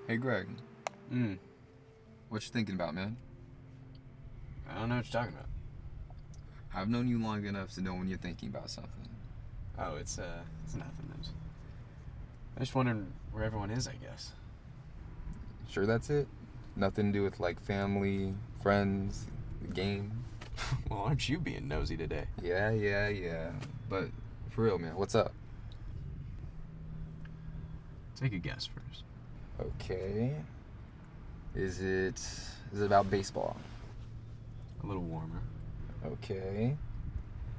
Hey, Greg. What you thinking about, man? I don't know what you're talking about. I've known you long enough to know when you're thinking about something. Oh, it's nothing. I'm just wondering where everyone is, I guess. Sure that's it? Nothing to do with, like, family, friends, the game? Well, aren't you being nosy today? Yeah. But, for real, man, what's up? Take a guess first. Okay. Is it about baseball? A little warmer. Okay.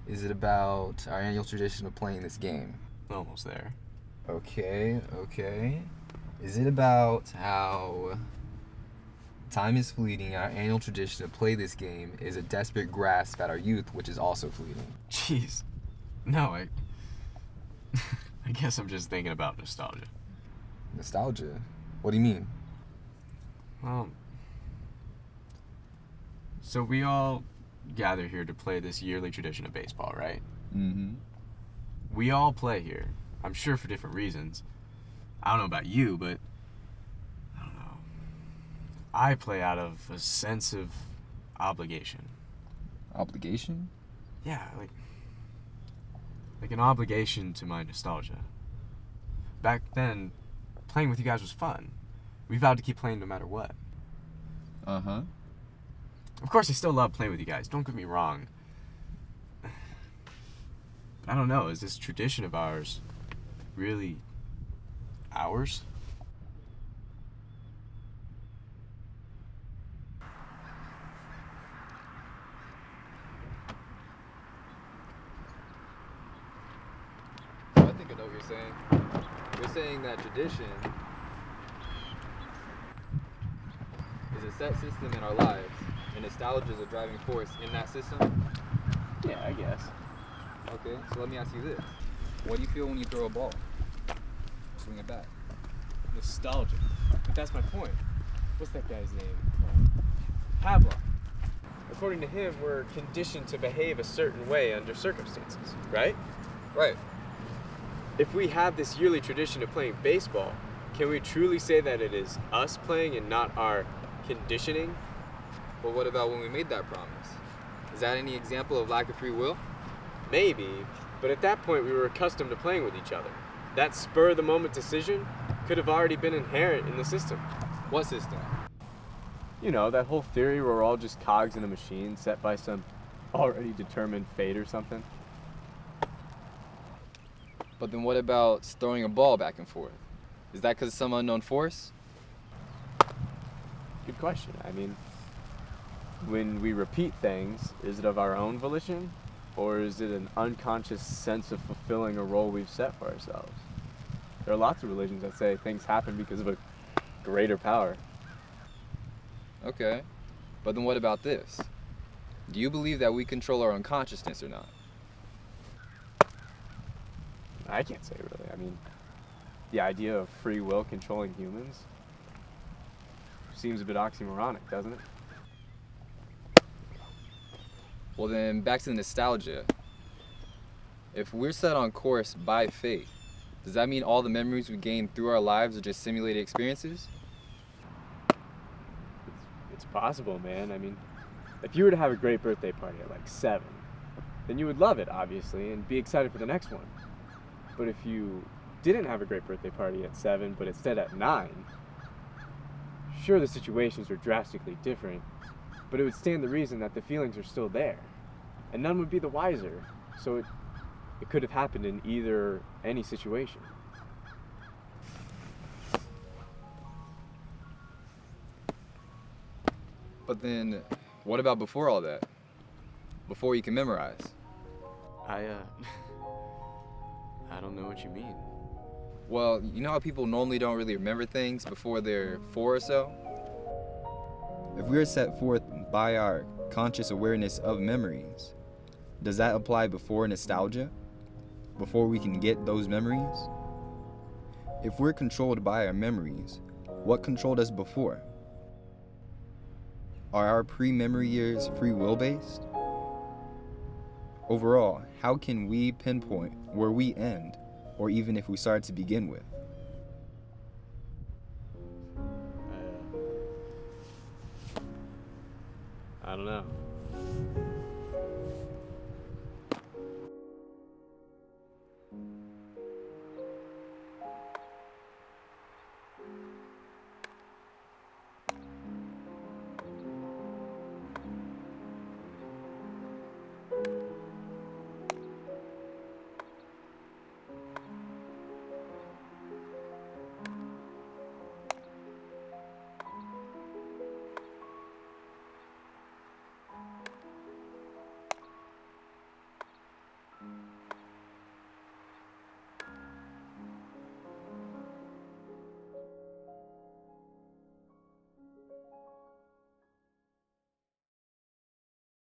Is it about our annual tradition of playing this game? Almost there. Okay. Is it about how time is fleeting and our annual tradition to play this game is a desperate grasp at our youth, which is also fleeting? Jeez. No, I guess I'm just thinking about nostalgia. Nostalgia? What do you mean? Well, so we all gather here to play this yearly tradition of baseball, right? Mm-hmm. We all play here. I'm sure for different reasons. I don't know about you, but I don't know. I play out of a sense of obligation. Obligation? Yeah, like an obligation to my nostalgia. Back then, playing with you guys was fun. We vowed to keep playing no matter what. Uh-huh. Of course, I still love playing with you guys. Don't get me wrong. But I don't know. Is this tradition of ours really ours? I think I know what you're saying. You're saying that tradition is a set system in our lives, and nostalgia is a driving force in that system? Yeah, I guess. Okay, so let me ask you this. What do you feel when you throw a ball? Swing it back. Nostalgia. But that's my point. What's that guy's name? Havelock. According to him, we're conditioned to behave a certain way under circumstances, right? Right. If we have this yearly tradition of playing baseball, can we truly say that it is us playing and not our conditioning? But what about when we made that promise? Is that any example of lack of free will? Maybe, but at that point we were accustomed to playing with each other. That spur-of-the-moment decision could have already been inherent in the system. What system? You know, that whole theory where we're all just cogs in a machine set by some already determined fate or something. But then what about throwing a ball back and forth? Is that because of some unknown force? Good question. I mean, when we repeat things, is it of our own volition? Or is it an unconscious sense of fulfilling a role we've set for ourselves? There are lots of religions that say things happen because of a greater power. Okay. But then what about this? Do you believe that we control our unconsciousness or not? I can't say really. I mean, the idea of free will controlling humans seems a bit oxymoronic, doesn't it? Well then, back to the nostalgia. If we're set on course by fate, does that mean all the memories we gain through our lives are just simulated experiences? It's possible, man. I mean, if you were to have a great birthday party at like 7, then you would love it, obviously, and be excited for the next one. But if you didn't have a great birthday party at 7, but instead at 9, sure, the situations are drastically different, but it would stand the reason that the feelings are still there, and none would be the wiser, so it could have happened in any situation. But then, what about before all that? Before you can memorize? I don't know what you mean. Well, you know how people normally don't really remember things before they're 4 or so? If we are set forth by our conscious awareness of memories, does that apply before nostalgia? Before we can get those memories? If we're controlled by our memories, what controlled us before? Are our pre-memory years free will based? Overall, how can we pinpoint where we end, or even if we start to begin with? I don't know.